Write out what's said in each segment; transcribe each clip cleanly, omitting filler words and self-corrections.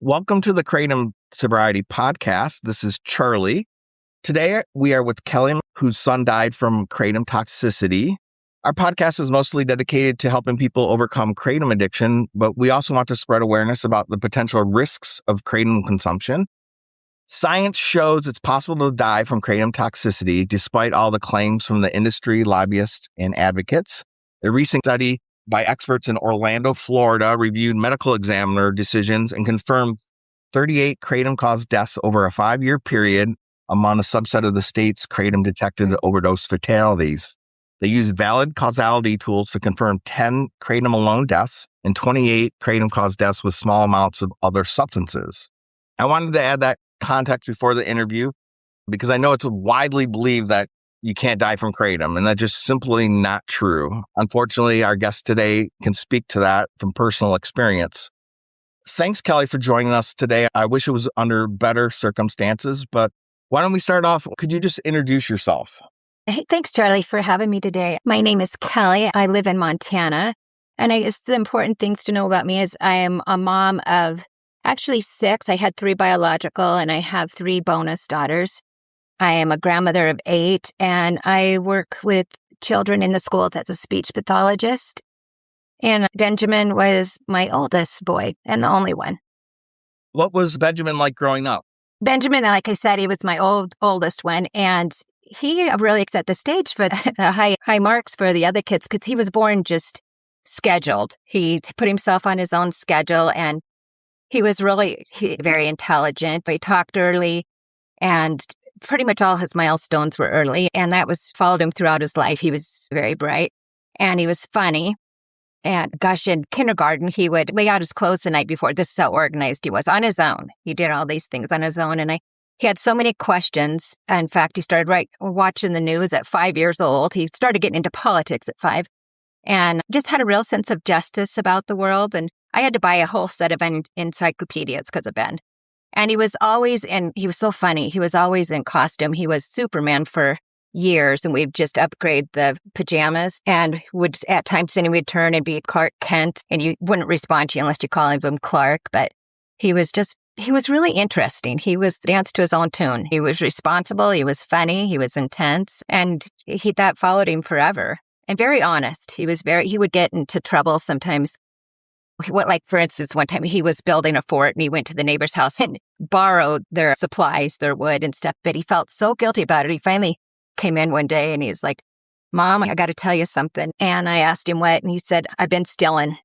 Welcome to the Kratom Sobriety Podcast. This is Charlie. Today, we are with Kelli, whose son died from kratom toxicity. Our podcast is mostly dedicated to helping people overcome kratom addiction, but we also want to spread awareness about the potential risks of kratom consumption. Science shows it's possible to die from kratom toxicity despite all the claims from the industry, lobbyists, and advocates. A recent study by experts in Orlando, Florida, reviewed medical examiner decisions and confirmed 38 kratom-caused deaths over a 5-year period among a subset of the state's kratom-detected overdose fatalities. They used valid causality tools to confirm 10 kratom-alone deaths and 28 kratom-caused deaths with small amounts of other substances. I wanted to add that context before the interview because I know it's widely believed that you can't die from kratom, and that's just simply not true. Unfortunately, our guest today can speak to that from personal experience. Thanks, Kelli, for joining us today. I wish it was under better circumstances, but why don't we start off? Could you just introduce yourself? Hey, thanks, Charlie, for having me today. My name is Kelli. I live in Montana, and I guess the important things to know about me is I am a mom of actually 6. I had 3 biological, and I have 3 bonus daughters. I am a grandmother of 8, and I work with children in the schools as a speech pathologist. And Benjamin was my oldest boy and the only one. What was Benjamin like growing up? Benjamin, like I said, he was my oldest one, and he really set the stage for the high marks for the other kids because he was born just scheduled. He put himself on his own schedule, and he was really very intelligent. He talked early, and pretty much all his milestones were early, and that followed him throughout his life. He was very bright, and he was funny. And gosh, in kindergarten, he would lay out his clothes the night before. This is how organized he was on his own. He did all these things on his own, and he had so many questions. In fact, he started watching the news at 5 years old. He started getting into politics at 5, and just had a real sense of justice about the world. And I had to buy a whole set of encyclopedias because of Ben. And he was so funny. He was always in costume. He was Superman for years, and we'd just upgrade the pajamas and would at times we'd turn and be Clark Kent, and you wouldn't respond to you unless you called him Clark. But he was really interesting. He danced to his own tune. He was responsible. He was funny. He was intense, and that followed him forever. And very honest. He would get into trouble sometimes. For instance, one time he was building a fort and he went to the neighbor's house and borrowed their supplies, their wood and stuff, but he felt so guilty about it. He finally came in one day and he's like, "Mom, I got to tell you something." And I asked him what, and he said, "I've been stealing."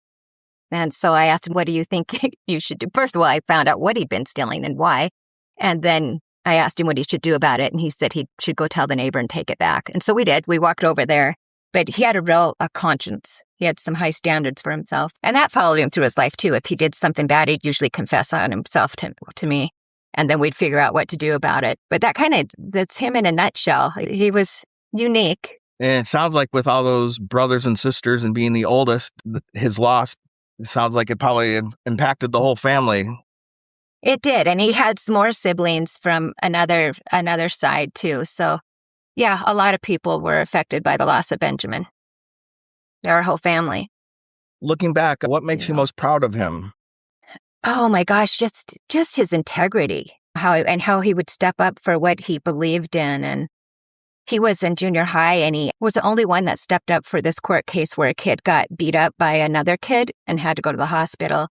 And so I asked him, "What do you think you should do?" First of all, I found out what he'd been stealing and why. And then I asked him what he should do about it. And he said he should go tell the neighbor and take it back. And so we did. We walked over there. But he had a conscience. He had some high standards for himself. And that followed him through his life, too. If he did something bad, he'd usually confess on himself to me. And then we'd figure out what to do about it. But that's him in a nutshell. He was unique. And it sounds like with all those brothers and sisters and being the oldest, his loss, it sounds like it probably impacted the whole family. It did. And he had some more siblings from another side, too. So yeah, a lot of people were affected by the loss of Benjamin. Our whole family. Looking back, what makes you most proud of him? Oh my gosh, just his integrity. How he would step up for what he believed in. And he was in junior high, and he was the only one that stepped up for this court case where a kid got beat up by another kid and had to go to the hospital.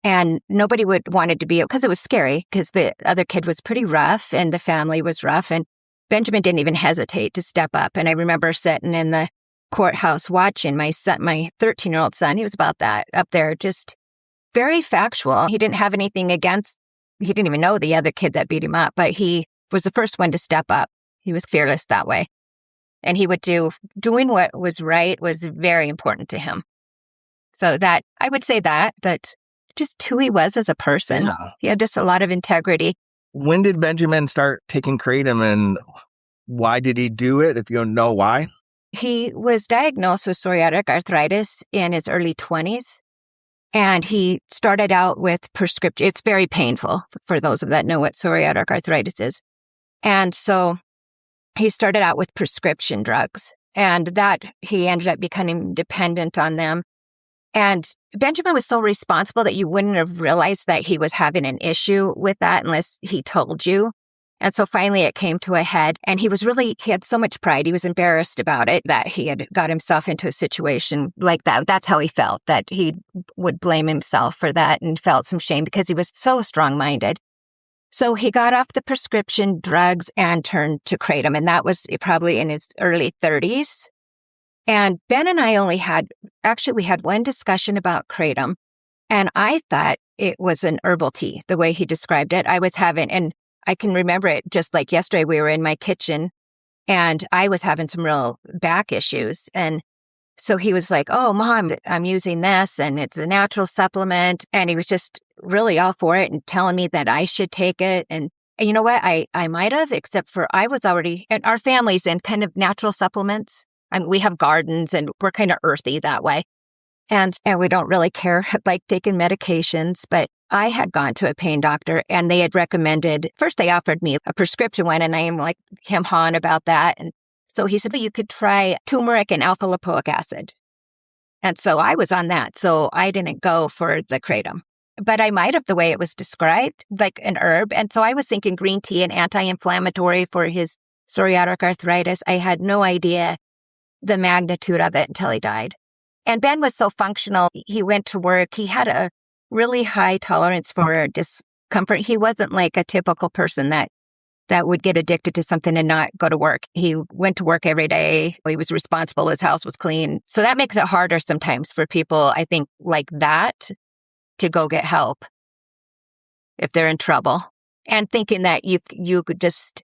And nobody wanted to be, because it was scary, because the other kid was pretty rough and the family was rough, and Benjamin didn't even hesitate to step up. And I remember sitting in the courthouse watching my 13-year-old son. He was about that, up there, just very factual. He didn't have anything he didn't even know the other kid that beat him up, but he was the first one to step up. He was fearless that way. And he would doing what was right was very important to him. So that, I would say that just who he was as a person. Yeah. He had just a lot of integrity. When did Benjamin start taking kratom, and why did he do it, if you don't know why? He was diagnosed with psoriatic arthritis in his early 20s, and he started out with prescription. It's very painful for those that know what psoriatic arthritis is. And so he started out with prescription drugs, and that he ended up becoming dependent on them. And Benjamin was so responsible that you wouldn't have realized that he was having an issue with that unless he told you. And so finally it came to a head, and he had so much pride. He was embarrassed about it, that he had got himself into a situation like that. That's how he felt, that he would blame himself for that and felt some shame because he was so strong-minded. So he got off the prescription drugs and turned to Kratom, and that was probably in his early 30s. And Ben and I we had one discussion about Kratom, and I thought it was an herbal tea, the way he described it. And I can remember it just like yesterday. We were in my kitchen and I was having some real back issues. And so he was like, "Oh, Mom, I'm using this and it's a natural supplement." And he was just really all for it and telling me that I should take it. And you know what? I might have, except for I was already, and our family's in kind of natural supplements. We have gardens and we're kind of earthy that way. And we don't really care like taking medications, but I had gone to a pain doctor and they had recommended, first they offered me a prescription one, and I am like hem-hawing about that. And so he said, "Well, you could try turmeric and alpha lipoic acid." And so I was on that. So I didn't go for the Kratom, but I might have, the way it was described, like an herb. And so I was thinking green tea and anti-inflammatory for his psoriatic arthritis. I had no idea the magnitude of it until he died. And Ben was so functional. He went to work. He had a really high tolerance for discomfort. He wasn't like a typical person that would get addicted to something and not go to work. He went to work every day. He was responsible. His house was clean. So that makes it harder sometimes for people, I think, like that to go get help if they're in trouble. And thinking that you could just,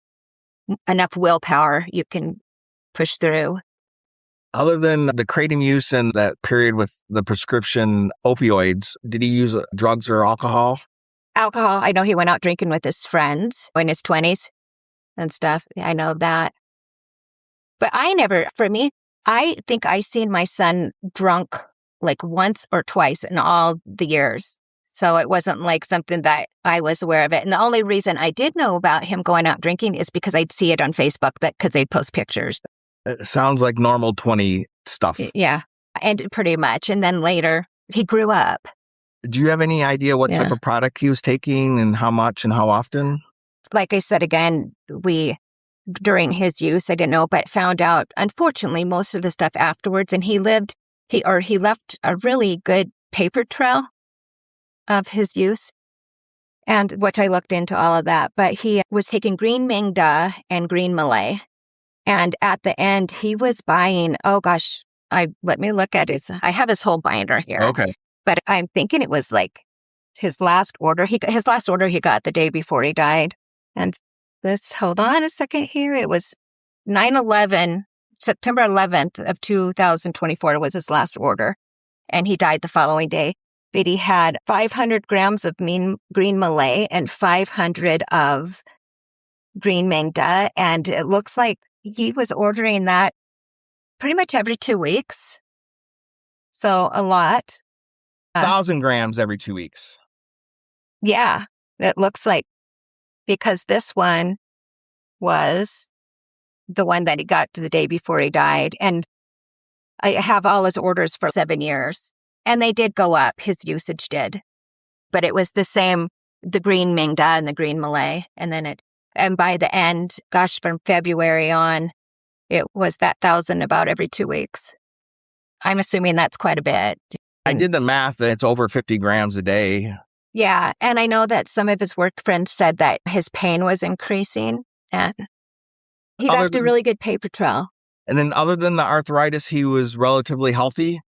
enough willpower, you can push through. Other than the Kratom use and that period with the prescription opioids, did he use drugs or alcohol? Alcohol. I know he went out drinking with his friends in his 20s and stuff. I know that. But I think I seen my son drunk like once or twice in all the years. So it wasn't like something that I was aware of it. And the only reason I did know about him going out drinking is because I'd see it on Facebook, because they'd post pictures. It sounds like normal 20 stuff. Yeah, and pretty much. And then later, he grew up. Do you have any idea what type of product he was taking and how much and how often? Like I said, again, during his use, I didn't know, but found out, unfortunately, most of the stuff afterwards. And he left a really good paper trail of his use, and which I looked into all of that. But he was taking green Ming Da and green Malay. And at the end, he was buying, let me look at I have his whole binder here. Okay. But I'm thinking it was like his last order. He got the day before he died. And hold on a second here. It was 9/11, September 11th of 2024 was his last order. And he died the following day. But he had 500 grams of green Malay and 500 of green Ming Da. And it looks like he was ordering that pretty much every 2 weeks. So a lot. 1,000 grams every 2 weeks. Yeah, it looks like, because this one was the one that he got the day before he died. And I have all his orders for 7 years. And they did go up. His usage did. But it was the same, the green Ming Da and the green Malay. And by the end, from February on, it was that 1,000 about every 2 weeks. I'm assuming that's quite a bit. I did the math. It's over 50 grams a day. Yeah. And I know that some of his work friends said that his pain was increasing. And he left a really good paper trail. And then other than the arthritis, he was relatively healthy?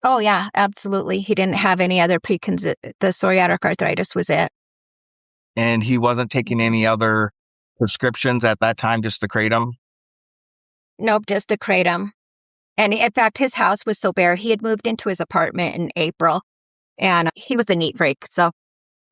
Oh, yeah, absolutely. He didn't have any other the psoriatic arthritis was it. And he wasn't taking any other prescriptions at that time, just the Kratom? Nope, just the Kratom. And in fact, his house was so bare, he had moved into his apartment in April, and he was a neat freak. So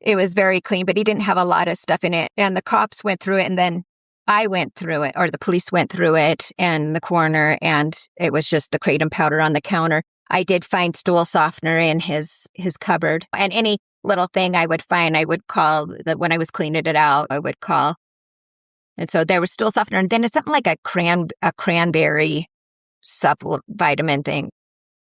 it was very clean, but he didn't have a lot of stuff in it. And the cops went through it, and then I went through it, or the police went through it, and the coroner, and it was just the Kratom powder on the counter. I did find stool softener in his cupboard, and any little thing I would find, I would call. When I was cleaning it out, I would call. And so there was stool softener, and then it's something like a cranberry supplement thing.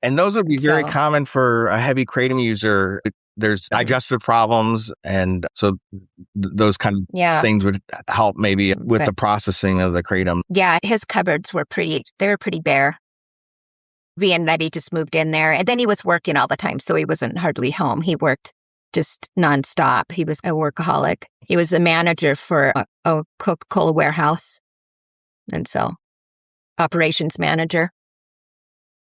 And those would be very So, common for a heavy kratom user. There's digestive problems. And so those kind of yeah. things would help maybe with But- the processing of the kratom. Yeah, his cupboards were pretty bare, being that he just moved in there. And then he was working all the time, so he wasn't hardly home. He worked just nonstop. He was a workaholic. He was a manager for a Coca-Cola warehouse. And so, operations manager.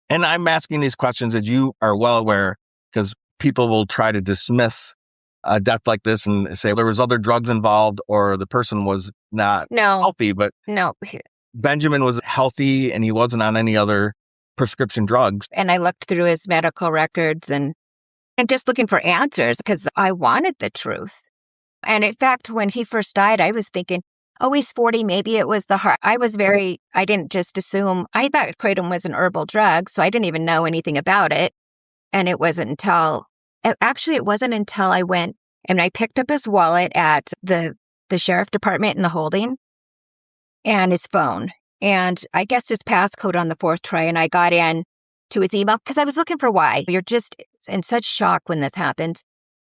And I'm asking these questions as you are well aware, because people will try to dismiss a death like this and say there was other drugs involved or the person was not healthy. But No. Benjamin was healthy and he wasn't on any other prescription drugs. And I looked through his medical records and I'm just looking for answers because I wanted the truth. And in fact, when he first died, I was thinking, oh, he's 40. Maybe it was the heart. I didn't just assume. I thought kratom was an herbal drug, so I didn't even know anything about it. And it wasn't until I went and I picked up his wallet at the sheriff department in the holding and his phone. And I guess his passcode on the fourth try. And I got in to his email because I was looking for why. You're just in such shock when this happens.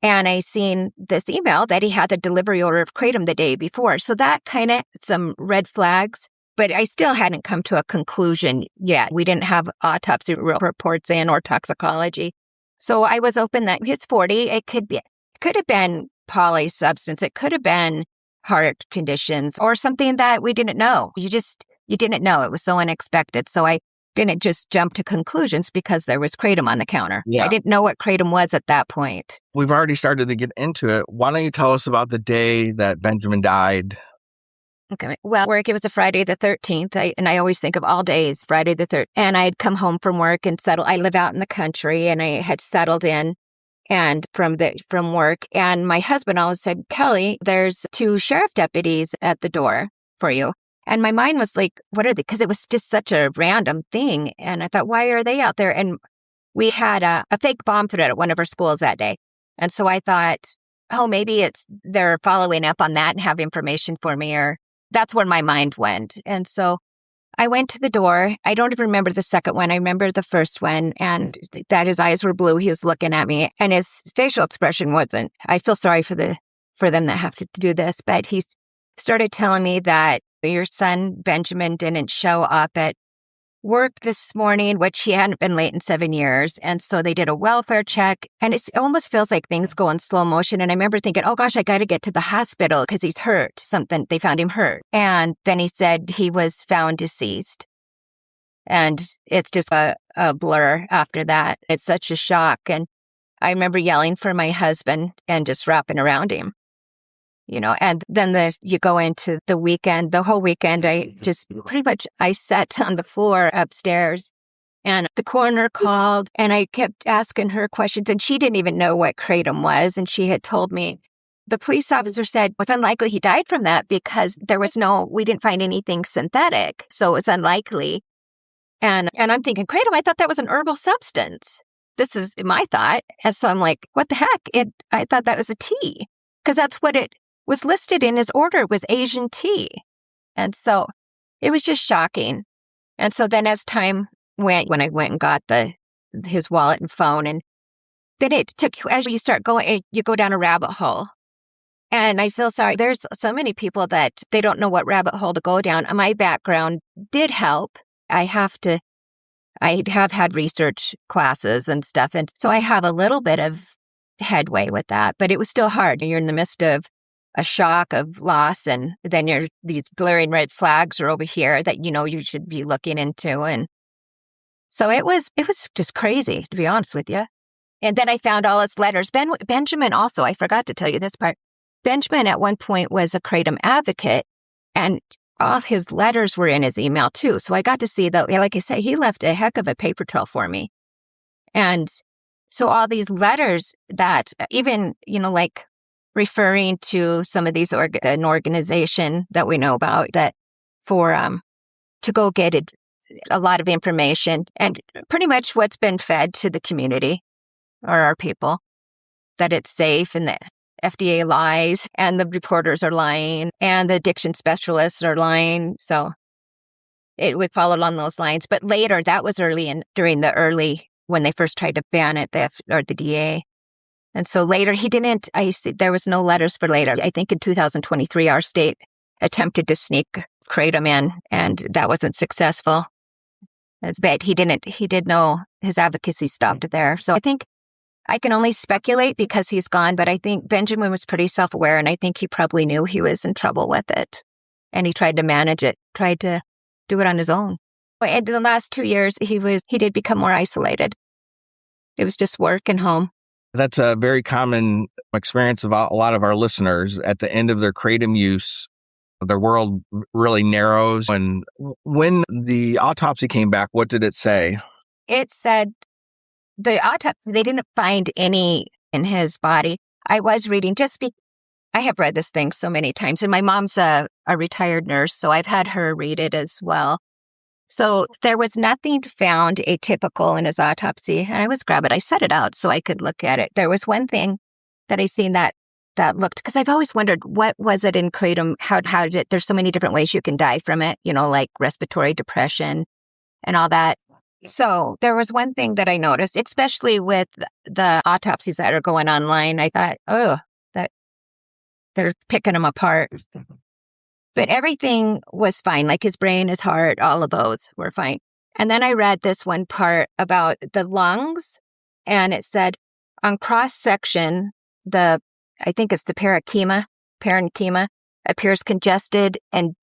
And I seen this email that he had the delivery order of kratom the day before. So that kind of some red flags, but I still hadn't come to a conclusion yet. We didn't have autopsy reports in or toxicology. So I was open that he's 40. It could have been polysubstance. It could have been heart conditions or something that we didn't know. You didn't know. It was so unexpected. So I didn't just jump to conclusions because there was kratom on the counter. Yeah. I didn't know what kratom was at that point. We've already started to get into it. Why don't you tell us about the day that Benjamin died? Okay. Well, work, it was a Friday the 13th. And I always think of all days, Friday the 13th. And I'd come home from work and settle. I live out in the country and I had settled in and from work. And my husband always said, Kelli, there's 2 sheriff deputies at the door for you. And my mind was like, what are they? Because it was just such a random thing. And I thought, why are they out there? And we had a fake bomb threat at one of our schools that day. And so I thought, oh, maybe they're following up on that and have information for me, or that's where my mind went. And so I went to the door. I don't even remember the second one. I remember the first one, and that his eyes were blue. He was looking at me and his facial expression wasn't. I feel sorry for them that have to do this, but he started telling me that your son, Benjamin, didn't show up at work this morning, which he hadn't been late in 7 years. And so they did a welfare check and it almost feels like things go in slow motion. And I remember thinking, oh gosh, I got to get to the hospital because he's hurt. They found him hurt. And then he said he was found deceased. And it's just a blur after that. It's such a shock. And I remember yelling for my husband and just wrapping around him. And then you go into the weekend, the whole weekend, I sat on the floor upstairs and the coroner called and I kept asking her questions and she didn't even know what kratom was. And she had told me, the police officer said, it's unlikely he died from that because we didn't find anything synthetic. So it's unlikely. And I'm thinking, kratom, I thought that was an herbal substance. This is my thought. And so I'm like, what the heck? I thought that was a tea because that's what it was listed in his order, was Asian tea. And so it was just shocking. And so then as time went, when I went and got his wallet and phone, and then it took, as you start going, you go down a rabbit hole. And I feel sorry. There's so many people that they don't know what rabbit hole to go down. My background did help. I have had research classes and stuff. And so I have a little bit of headway with that, but it was still hard. You're in the midst of a shock of loss, and then these glaring red flags are over here that you should be looking into, and so it was just crazy, to be honest with you. And then I found all his letters. Benjamin also, I forgot to tell you this part. Benjamin at one point was a kratom advocate, and all his letters were in his email too. So I got to see like I say, he left a heck of a paper trail for me, and so all these letters that even like referring to some of these an organization that we know about that for to go get a lot of information, and pretty much what's been fed to the community or our people, that it's safe and the FDA lies and the reporters are lying and the addiction specialists are lying. So it would follow along those lines. But later, that was during the early when they first tried to ban it, the DA. And so later there was no letters for later. I think in 2023, our state attempted to sneak Kratom in, and that wasn't successful. That's bad. He did know his advocacy stopped there. So I think I can only speculate because he's gone, but I think Benjamin was pretty self-aware, and I think he probably knew he was in trouble with it. And he tried to manage it, tried to do it on his own. In the last 2 years, he did become more isolated. It was just work and home. That's a very common experience of a lot of our listeners. At the end of their Kratom use, their world really narrows. And when the autopsy came back, what did it say? It said the autopsy, they didn't find any in his body. I was reading I have read this thing so many times, and my mom's a retired nurse, so I've had her read it as well. So there was nothing found atypical in his autopsy, and I was grabbing it. I set it out so I could look at it. There was one thing that I seen that looked, because I've always wondered, what was it in Kratom? How did it, there's so many different ways you can die from it, like respiratory depression and all that. So there was one thing that I noticed, especially with the autopsies that are going online. I thought, that they're picking them apart. But everything was fine, like his brain, his heart, all of those were fine. And then I read this one part about the lungs, and it said on cross-section, I think it's the parenchyma appears congested and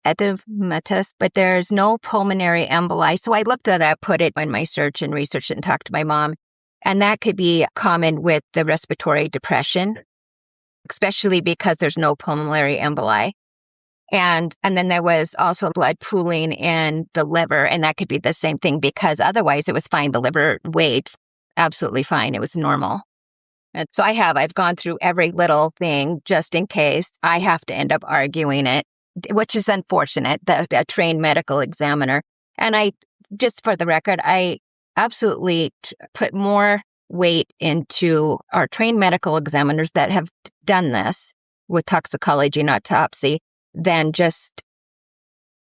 edematous, but there's no pulmonary emboli. So I looked at that, put it in my search and researched it and talked to my mom. And that could be common with the respiratory depression, especially because there's no pulmonary emboli. And then there was also blood pooling in the liver, and that could be the same thing because otherwise it was fine. The liver weighed absolutely fine. It was normal. And so I've gone through every little thing just in case I have to end up arguing it, which is unfortunate, the trained medical examiner. And just for the record, I absolutely put more weight into our trained medical examiners that have done this with toxicology and autopsy than just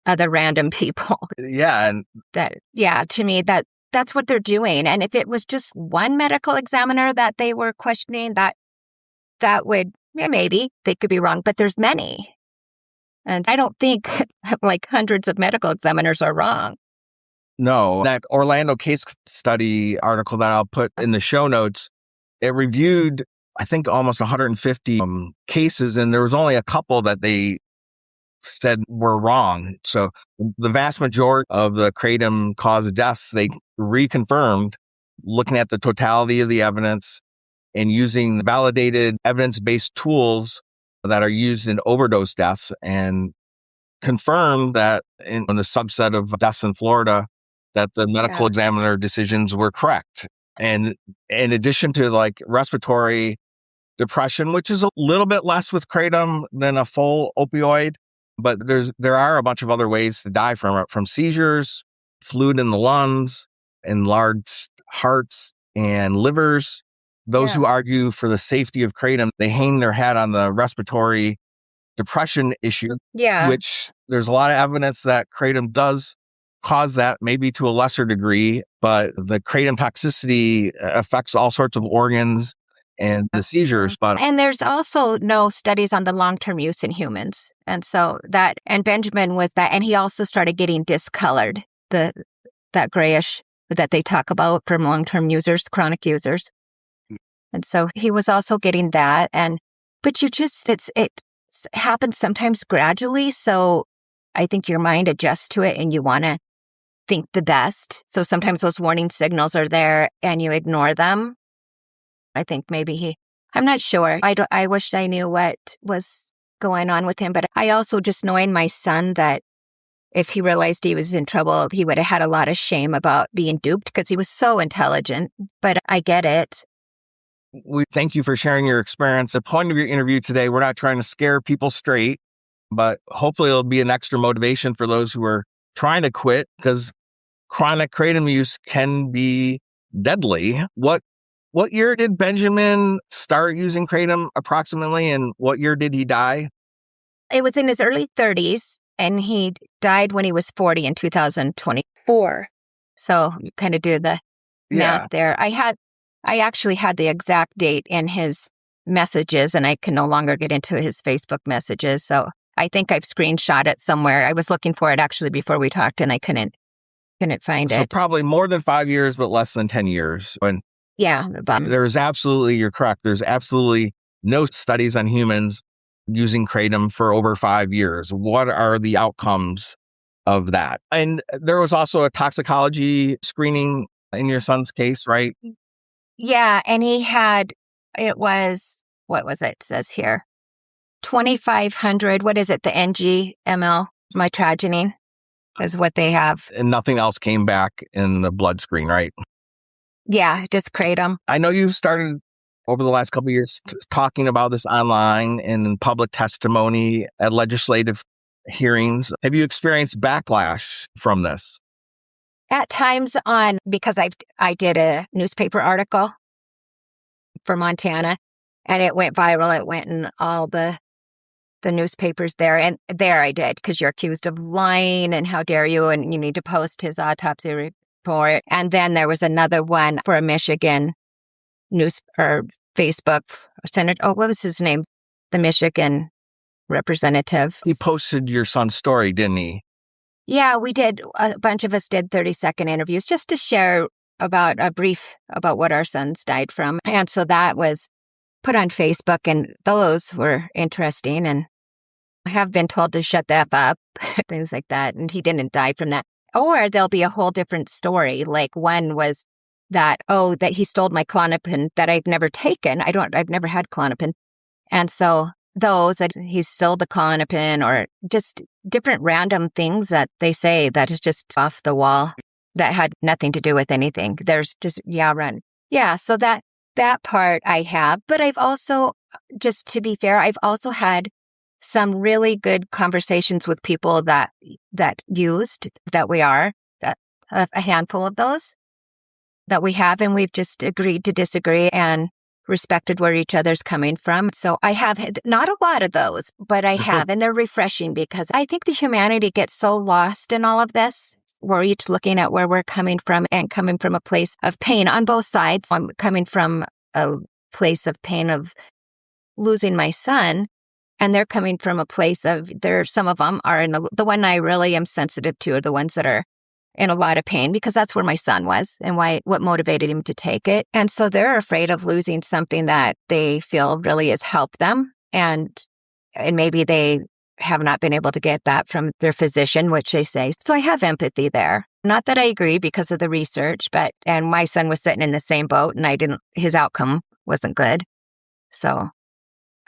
other random people. Yeah. And to me, that's what they're doing. And if it was just one medical examiner that they were questioning, that would, maybe they could be wrong, but there's many. And I don't think like hundreds of medical examiners are wrong. No, that Orlando case study article that I'll put in the show notes, it reviewed, I think, almost 150 cases, and there was only a couple that they said were wrong. So the vast majority of the Kratom caused deaths, they reconfirmed looking at the totality of the evidence and using validated evidence-based tools that are used in overdose deaths, and confirmed that in the subset of deaths in Florida that the medical examiner decisions were correct. And in addition to like respiratory depression, which is a little bit less with Kratom than a full opioid, but there are a bunch of other ways to die from it, from seizures, fluid in the lungs, enlarged hearts and livers. Those who argue for the safety of Kratom, they hang their hat on the respiratory depression issue, which there's a lot of evidence that Kratom does cause that, maybe to a lesser degree, but the Kratom toxicity affects all sorts of organs and the seizures. And there's also no studies on the long-term use in humans. And so and Benjamin was that, and he also started getting discolored, that grayish that they talk about from long-term users, chronic users. And so he was also getting that. But it happens sometimes gradually. So I think your mind adjusts to it and you want to think the best. So sometimes those warning signals are there and you ignore them. I think maybe I'm not sure. I wish I knew what was going on with him, but I also, just knowing my son, that if he realized he was in trouble, he would have had a lot of shame about being duped because he was so intelligent, but I get it. We thank you for sharing your experience. The point of your interview today, we're not trying to scare people straight, but hopefully it'll be an extra motivation for those who are trying to quit, because chronic Kratom use can be deadly. What year did Benjamin start using Kratom approximately, and what year did he die? It was in his early 30s, and he died when he was 40 in 2024. So you kind of do the Yeah. math there. I actually had the exact date in his messages, and I can no longer get into his Facebook messages. So I think I've screenshot it somewhere. I was looking for it actually before we talked, and I couldn't find So it. probably more than 5 years, but less than 10 years. And Yeah, there's absolutely, you're correct. There's absolutely no studies on humans using Kratom for over 5 years. What are the outcomes of that? And there was also a toxicology screening in your son's case, right? yeah, and it was, what was it? It says here, 2,500. What is it? The NG-ml mitragynine is what they have. And nothing else came back in the blood screen, right? Yeah, just Kratom. I know you've started over the last couple of years talking about this online and in public testimony at legislative hearings. Have you experienced backlash from this? At times because I did a newspaper article for Montana, and it went viral. It went in all the newspapers there. And there I did, because you're accused of lying and how dare you, and you need to post his autopsy report. And then there was another one for a Michigan news or Facebook senator. Oh, what was his name? The Michigan representative. He posted your son's story, didn't he? Yeah, we did. A bunch of us did 30-second interviews just to share about what our sons died from. And so that was put on Facebook, and those were interesting. And I have been told to shut the F up, things like that. And he didn't die from that. Or there'll be a whole different story. Like one was that he stole my Klonopin that I've never taken. I've never had Klonopin. And so he stole the Klonopin, or just different random things that they say that is just off the wall that had nothing to do with anything. There's just, run. Yeah, so that part I have. But I've also, just to be fair, I've also had some really good conversations with people that a handful of those that we have, and we've just agreed to disagree and respected where each other's coming from. So I have had not a lot of those, but I have, and they're refreshing, because I think the humanity gets so lost in all of this. We're each looking at where we're coming from, and coming from a place of pain on both sides. I'm coming from a place of pain of losing my son, and they're coming from a place of, some of them are the one I really am sensitive to are the ones that are in a lot of pain, because that's where my son was and what motivated him to take it. And so they're afraid of losing something that they feel really has helped them. And maybe they have not been able to get that from their physician, which they say. So I have empathy there. Not that I agree because of the research, and my son was sitting in the same boat, and his outcome wasn't good. So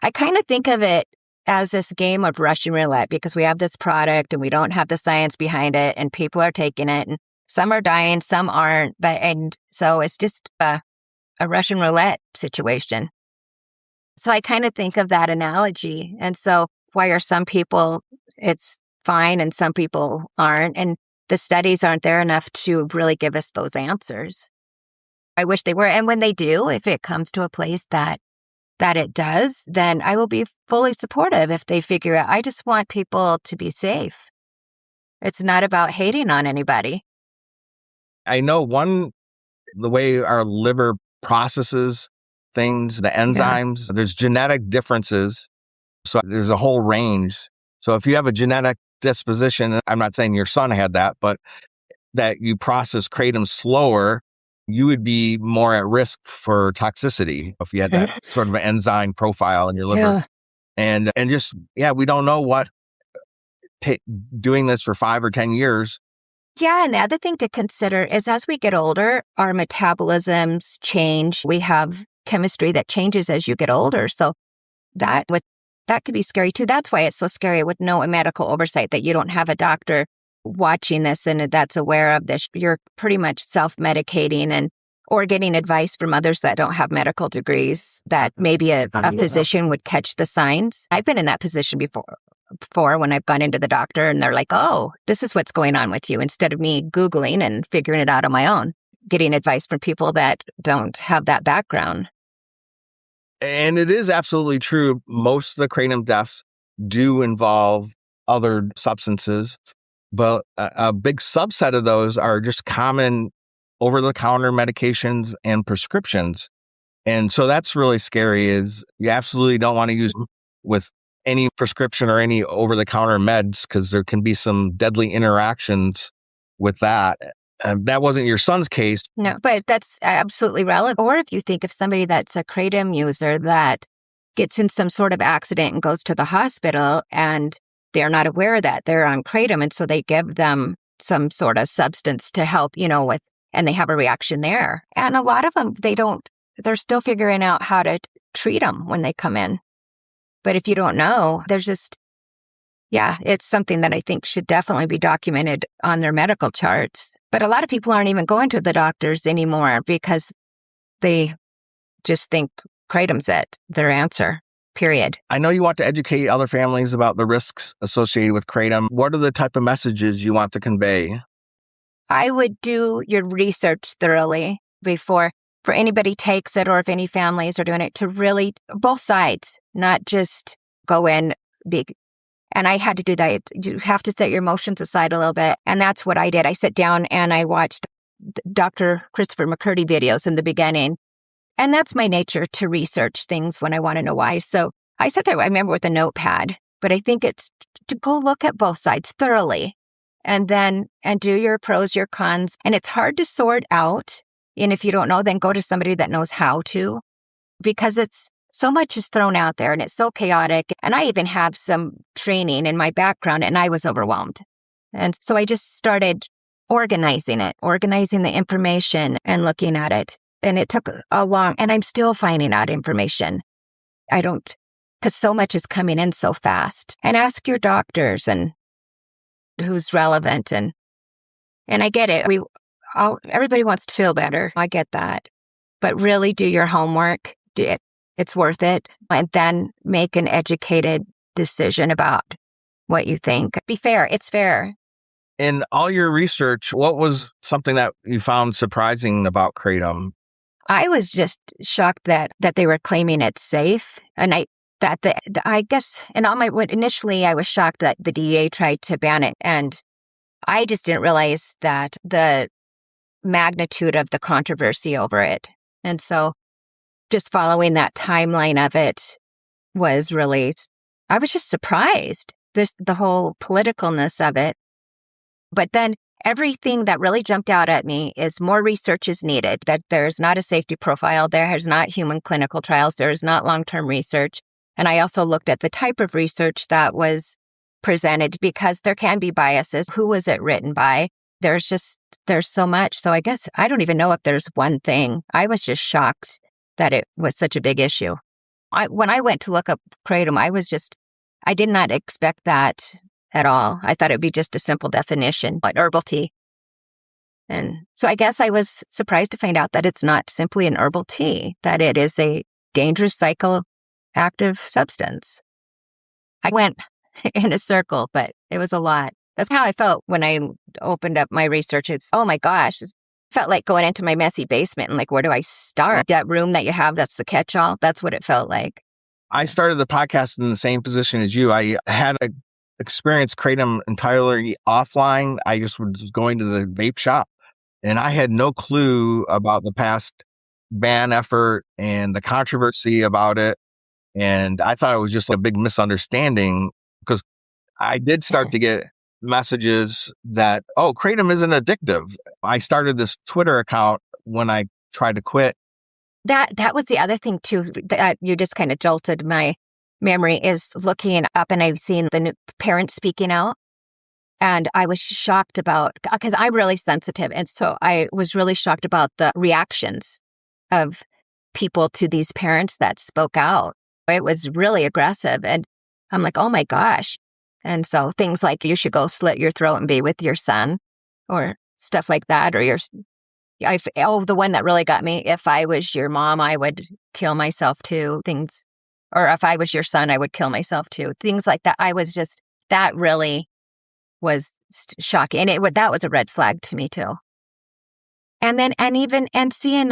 I kind of think of it as this game of Russian roulette, because we have this product and we don't have the science behind it, and people are taking it, and some are dying, some aren't. And so it's just a Russian roulette situation. So I kind of think of that analogy. And so why are some people, it's fine, and some people aren't? And the studies aren't there enough to really give us those answers. I wish they were. And when they do, if it comes to a place that it does, then I will be fully supportive if they figure out. I just want people to be safe. It's not about hating on anybody. I know the way our liver processes things, the enzymes, there's genetic differences. So there's a whole range. So if you have a genetic disposition, I'm not saying your son had that, but that you process Kratom slower, you would be more at risk for toxicity if you had that sort of an enzyme profile in your liver. And just, we don't know what doing this for 5 or 10 years. Yeah, and the other thing to consider is as we get older, our metabolisms change. We have chemistry that changes as you get older. So that could be scary too. That's why it's so scary with no medical oversight, that you don't have a doctor watching this and that's aware of this. You're pretty much self-medicating or getting advice from others that don't have medical degrees, that maybe a physician would catch the signs. I've been in that position before when I've gone into the doctor and they're like, oh, this is what's going on with you, instead of me Googling and figuring it out on my own, getting advice from people that don't have that background. And it is absolutely true. Most of the Kratom deaths do involve other substances, but a big subset of those are just common over-the-counter medications and prescriptions. And so that's really scary, is you absolutely don't want to use them with any prescription or any over-the-counter meds, because there can be some deadly interactions with that. And that wasn't your son's case. No, but that's absolutely relevant. Or if you think of somebody that's a Kratom user that gets in some sort of accident and goes to the hospital and they're not aware that they're on Kratom, and so they give them some sort of substance to help, with, and they have a reaction there. And a lot of them, they're still figuring out how to treat them when they come in. But if you don't know, it's something that I think should definitely be documented on their medical charts. But a lot of people aren't even going to the doctors anymore because they just think Kratom's their answer, period. I know you want to educate other families about the risks associated with Kratom. What are the type of messages you want to convey? I would do your research thoroughly before anybody takes it, or if any families are doing it, to really, both sides, not just go in big. And I had to do that. You have to set your emotions aside a little bit. And that's what I did. I sat down and I watched Dr. Christopher McCurdy videos in the beginning. And that's my nature, to research things when I want to know why. So I sat there, I remember, with a notepad, but I think it's to go look at both sides thoroughly and do your pros, your cons. And it's hard to sort out. And if you don't know, then go to somebody that knows how to, because so much is thrown out there and it's so chaotic. And I even have some training in my background, and I was overwhelmed. And so I just started organizing the information and looking at it. And it took and I'm still finding out information. Because so much is coming in so fast. And ask your doctors and who's relevant. And I get it. Everybody wants to feel better. I get that. But really do your homework. Do it. It's worth it. And then make an educated decision about what you think. Be fair. It's fair. In all your research, what was something that you found surprising about Kratom? I was just shocked that they were claiming it's safe. And I guess initially I was shocked that the DEA tried to ban it. And I just didn't realize that the magnitude of the controversy over it. And so just following that timeline of it was really, I was just surprised. The whole politicalness of it. But then everything that really jumped out at me is more research is needed, that there's not a safety profile, there is not human clinical trials, there is not long-term research. And I also looked at the type of research that was presented, because there can be biases. Who was it written by? There's so much. So I guess I don't even know if there's one thing. I was just shocked that it was such a big issue. When I went to look up Kratom, I did not expect that at all. I thought it would be just a simple definition, like herbal tea. And so I guess I was surprised to find out that it's not simply an herbal tea, that it is a dangerous psychoactive substance. I went in a circle, but it was a lot. That's how I felt when I opened up my research. It's, oh my gosh, it felt like going into my messy basement and like, where do I start? That room that you have, that's the catch-all. That's what it felt like. I started the podcast in the same position as you. I had experienced Kratom entirely offline. I just was going to the vape shop, and I had no clue about the past ban effort and the controversy about it. And I thought it was just a big misunderstanding, because I did start to get messages that, Kratom isn't addictive. I started this Twitter account when I tried to quit. That was the other thing too, that you just kind of jolted my memory, is looking up, and I've seen the new parents speaking out. And I was shocked because I'm really sensitive. And so I was really shocked about the reactions of people to these parents that spoke out. It was really aggressive. And I'm like, oh my gosh. And so things like, you should go slit your throat and be with your son, or stuff like that. Or the one that really got me, if I was your mom, I would kill myself too. Things, or if I was your son, I would kill myself too. Things like that. That really was shocking. And that was a red flag to me too. And then, and seeing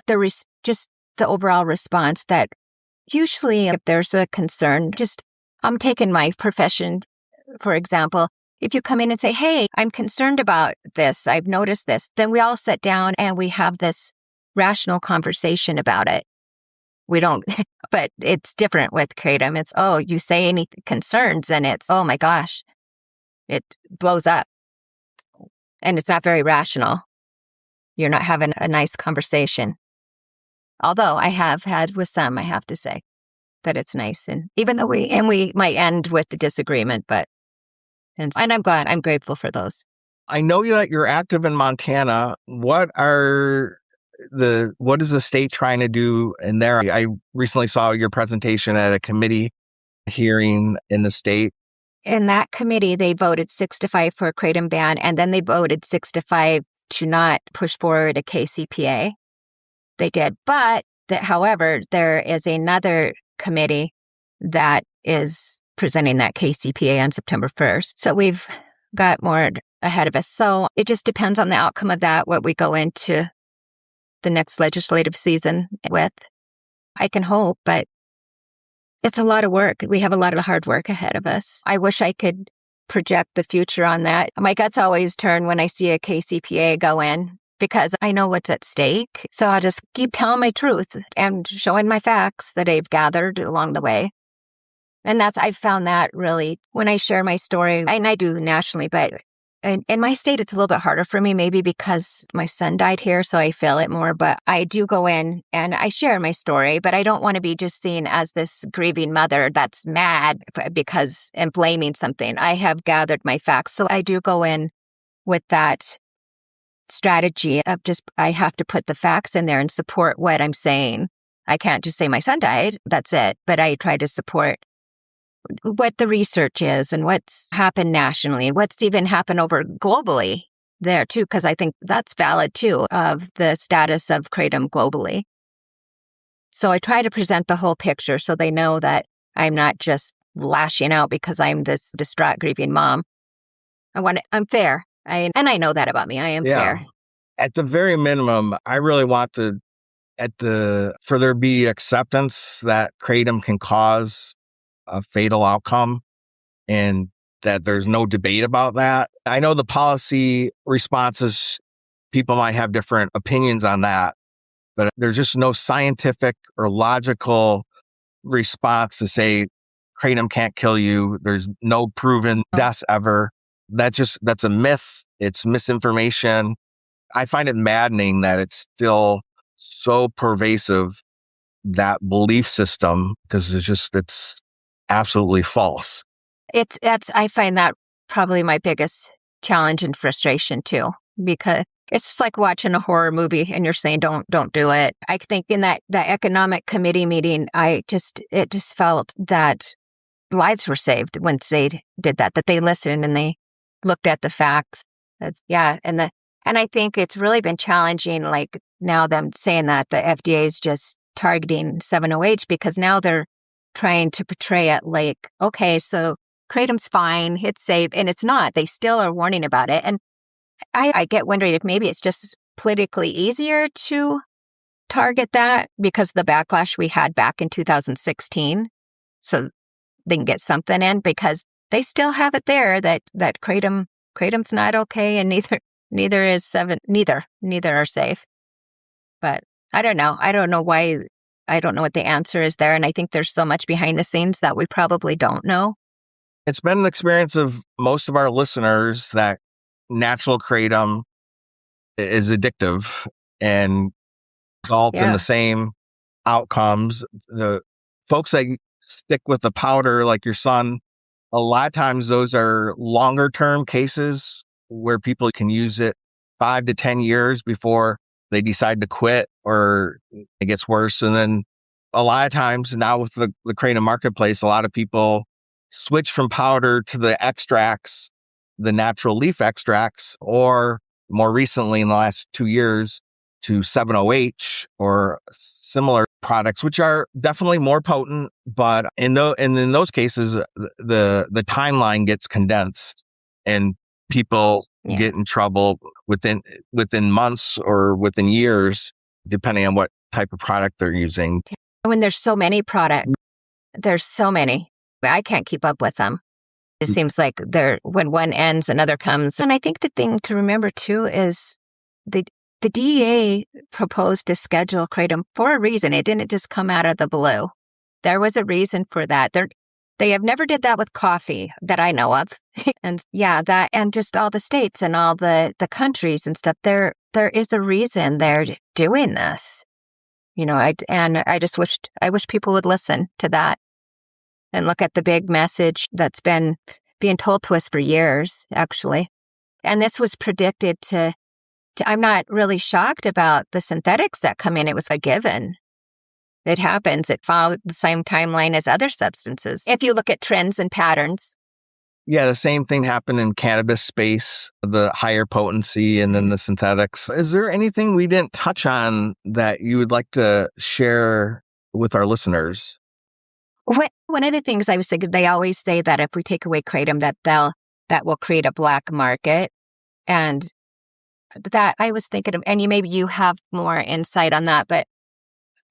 just the overall response, that usually if there's a concern, I'm taking my profession, for example, if you come in and say, hey, I'm concerned about this, I've noticed this, then we all sit down and we have this rational conversation about it. We don't, but it's different with Kratom. It's, oh, you say any concerns and it's, oh my gosh, it blows up. And it's not very rational. You're not having a nice conversation. Although I have had with some, I have to say that it's nice. And even though we might end with the disagreement, and I'm grateful for those. I know that you're active in Montana. What is the state trying to do in there? I recently saw your presentation at a committee hearing in the state. In that committee, they voted 6-5 for a Kratom ban, and then they voted 6-5 to not push forward a KCPA. They did. But, however, there is another committee that is presenting that KCPA on September 1st. So we've got more ahead of us. So it just depends on the outcome of that, what we go into the next legislative season with. I can hope, but it's a lot of work. We have a lot of hard work ahead of us. I wish I could project the future on that. My guts always turn when I see a KCPA go in because I know what's at stake. So I'll just keep telling my truth and showing my facts that I've gathered along the way. And I've found that really when I share my story, and I do nationally, but in my state, it's a little bit harder for me, maybe because my son died here, so I feel it more. But I do go in and I share my story, but I don't want to be just seen as this grieving mother that's mad because and blaming something. I have gathered my facts. So I do go in with that strategy of I have to put the facts in there and support what I'm saying. I can't just say my son died. That's it. But I try to support what the research is and what's happened nationally and what's even happened over globally there too, because I think that's valid too of the status of Kratom globally. So I try to present the whole picture so they know that I'm not just lashing out because I'm this distraught, grieving mom. I'm fair. And I know that about me. I am fair. At the very minimum, I really want for there be acceptance that Kratom can cause a fatal outcome and that there's no debate about that. I know the policy responses, people might have different opinions on that, but there's just no scientific or logical response to say Kratom can't kill you. There's no proven deaths ever. That's a myth. It's misinformation. I find it maddening that it's still so pervasive, that belief system, because it's absolutely false. I find that probably my biggest challenge and frustration too, because it's just like watching a horror movie and you're saying, don't do it. I think in that economic committee meeting, it just felt that lives were saved once they did that they listened and they looked at the facts. And I think it's really been challenging, like now them saying that the FDA is just targeting 7-OH because now they're trying to portray it like, okay, so Kratom's fine, it's safe, and it's not. They still are warning about it. And I get wondering if maybe it's just politically easier to target that because of the backlash we had back in 2016. So they can get something in because they still have it there that Kratom's not okay and neither are safe. But I don't know. I don't know why. I don't know what the answer is there. And I think there's so much behind the scenes that we probably don't know. It's been an experience of most of our listeners that natural Kratom is addictive and result in the same outcomes. The folks that stick with the powder, like your son, a lot of times those are longer term cases where people can use it 5 to 10 years before they decide to quit or it gets worse. And then a lot of times now with the Kratom marketplace, a lot of people switch from powder to the extracts, the natural leaf extracts, or more recently in the last 2 years to 7-OH or similar products, which are definitely more potent. But in those cases, the timeline gets condensed and people get in trouble within months or within years, depending on what type of product they're using. When there's so many products, there's so many, I can't keep up with them. It seems like when one ends, another comes. And I think the thing to remember too is the DEA proposed to schedule Kratom for a reason. It didn't just come out of the blue. There was a reason for that. They have never did that with coffee that I know of. And yeah, that, and just all the states and all the countries and stuff, there is a reason they're doing this. I wish people would listen to that and look at the big message that's been being told to us for years, actually. And this was predicted I'm not really shocked about the synthetics that come in. It was a given. It happens. It followed the same timeline as other substances. If you look at trends and patterns. Yeah, the same thing happened in cannabis space, the higher potency and then the synthetics. Is there anything we didn't touch on that you would like to share with our listeners? One of the things I was thinking, they always say that if we take away Kratom, that will create a black market. And that I was thinking of, and maybe you have more insight on that, but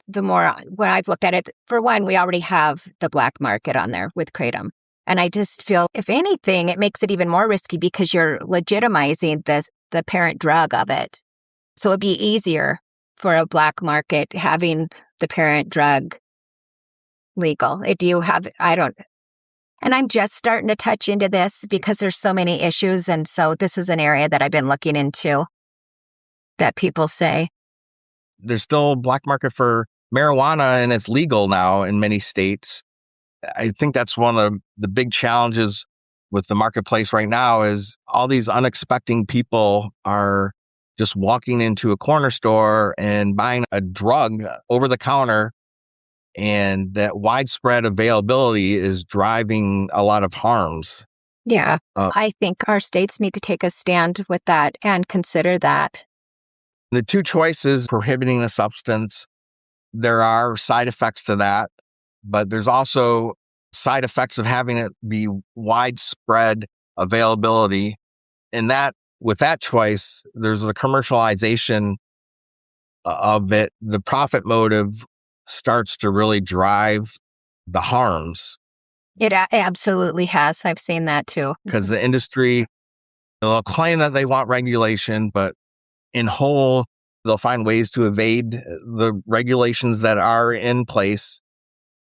when I've looked at it, for one, we already have the black market on there with Kratom. And I just feel, if anything, it makes it even more risky because you're legitimizing the parent drug of it. So it'd be easier for a black market having the parent drug legal. And I'm just starting to touch into this because there's so many issues. And so this is an area that I've been looking into that people say. There's still a black market for marijuana and it's legal now in many states. I think that's one of the big challenges with the marketplace right now is all these unexpecting people are just walking into a corner store and buying a drug over the counter. And that widespread availability is driving a lot of harms. Yeah, I think our states need to take a stand with that and consider that. The two choices, prohibiting the substance, there are side effects to that, but there's also side effects of having it be widespread availability. And that, with that choice, there's the commercialization of it. The profit motive starts to really drive the harms. It absolutely has. I've seen that too. Because the industry, they'll claim that they want regulation, but in whole, they'll find ways to evade the regulations that are in place.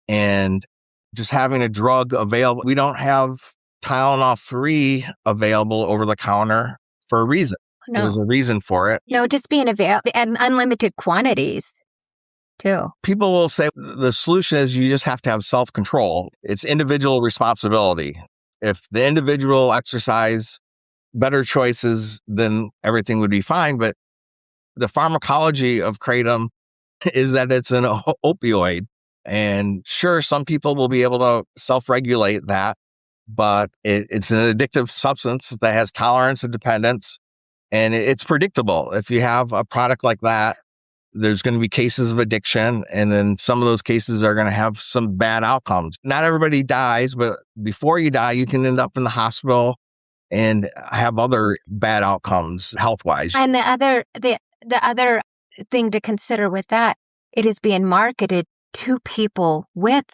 And just having a drug available, we don't have Tylenol 3 available over the counter for a reason. No. There's a reason for it. No, just being available and unlimited quantities too. People will say the solution is you just have to have self-control. It's individual responsibility. If the individual exercise better choices, then everything would be fine. But the pharmacology of Kratom is that it's an opioid. And sure, some people will be able to self-regulate that, but it's an addictive substance that has tolerance and dependence. And it's predictable. If you have a product like that, there's going to be cases of addiction, and then some of those cases are going to have some bad outcomes. Not everybody dies, but before you die, you can end up in the hospital and have other bad outcomes health-wise. And the other thing to consider with that, it is being marketed to people with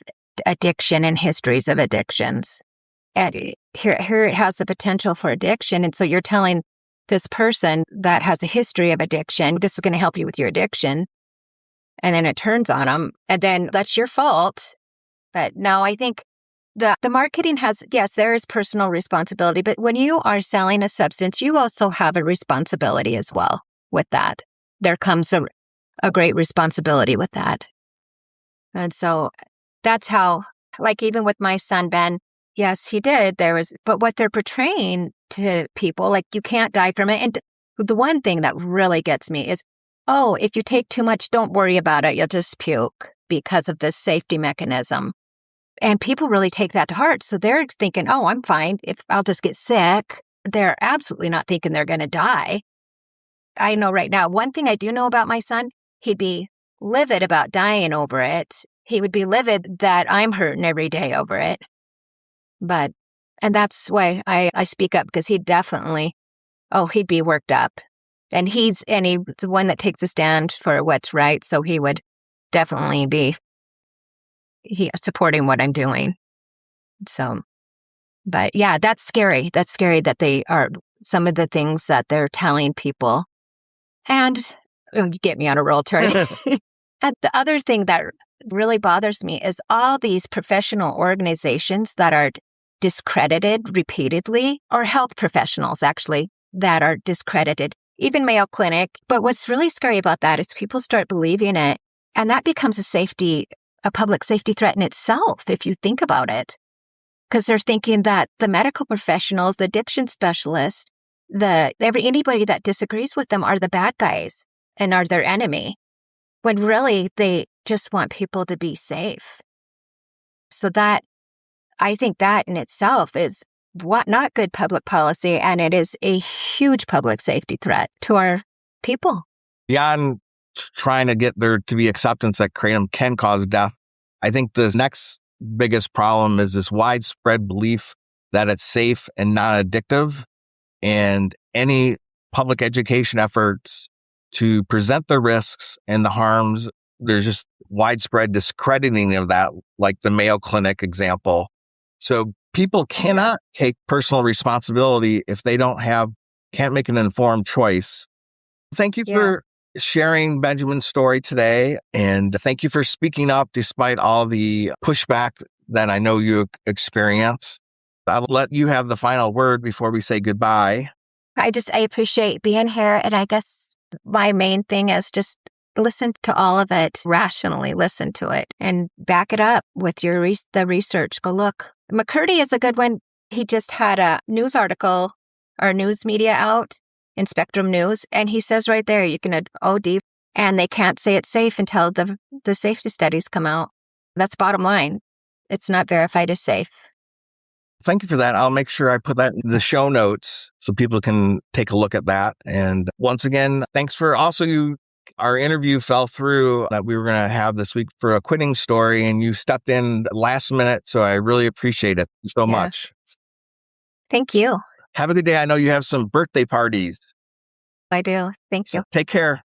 addiction and histories of addictions. And here it has the potential for addiction, and so you're telling this person that has a history of addiction, this is going to help you with your addiction. And then it turns on them. And then that's your fault. But no, I think the marketing has, yes, there is personal responsibility. But when you are selling a substance, you also have a responsibility as well with that. There comes a great responsibility with that. And so that's how, like even with my son, Ben, yes, he did. But what they're portraying to people, like you can't die from it. And the one thing that really gets me is, oh, if you take too much, don't worry about it. You'll just puke because of this safety mechanism. And people really take that to heart. So they're thinking, oh, I'm fine if I'll just get sick. They're absolutely not thinking they're going to die. I know right now, one thing I do know about my son, he'd be livid about dying over it. He would be livid that I'm hurting every day over it. And that's why I speak up, because he'd definitely, he'd be worked up. And he's the one that takes a stand for what's right. So he would definitely be supporting what I'm doing. So But yeah, that's scary. That's scary that they are some of the things that they're telling people. And you get me on a roll, Charlie. And the other thing that really bothers me is all these professional organizations that are discredited repeatedly, or health professionals actually, that are discredited, even Mayo Clinic. But what's really scary about that is people start believing it, and that becomes a public safety threat in itself, if you think about it. Because they're thinking that the medical professionals, the addiction specialists, anybody that disagrees with them are the bad guys and are their enemy, when really they just want people to be safe. So I think that in itself is not good public policy, and it is a huge public safety threat to our people. Beyond trying to get there to be acceptance that kratom can cause death, I think the next biggest problem is this widespread belief that it's safe and not addictive, and any public education efforts to present the risks and the harms, there's just widespread discrediting of that, like the Mayo Clinic example. So people cannot take personal responsibility if they can't make an informed choice. Thank you for sharing Benjamin's story today. And thank you for speaking up despite all the pushback that I know you experience. I'll let you have the final word before we say goodbye. I appreciate being here. And I guess my main thing is just listen to all of it, rationally listen to it, and back it up with the research. Go look. McCurdy is a good one. He just had a news article or news media out in Spectrum News, and he says right there, you can OD, and they can't say it's safe until the safety studies come out. That's bottom line. It's not verified as safe. Thank you for that. I'll make sure I put that in the show notes so people can take a look at that. And once again, thanks for our interview fell through that we were going to have this week for a quitting story, and you stepped in last minute. So I really appreciate it so much. Thank you. Have a good day. I know you have some birthday parties. I do. Thank you. Take care.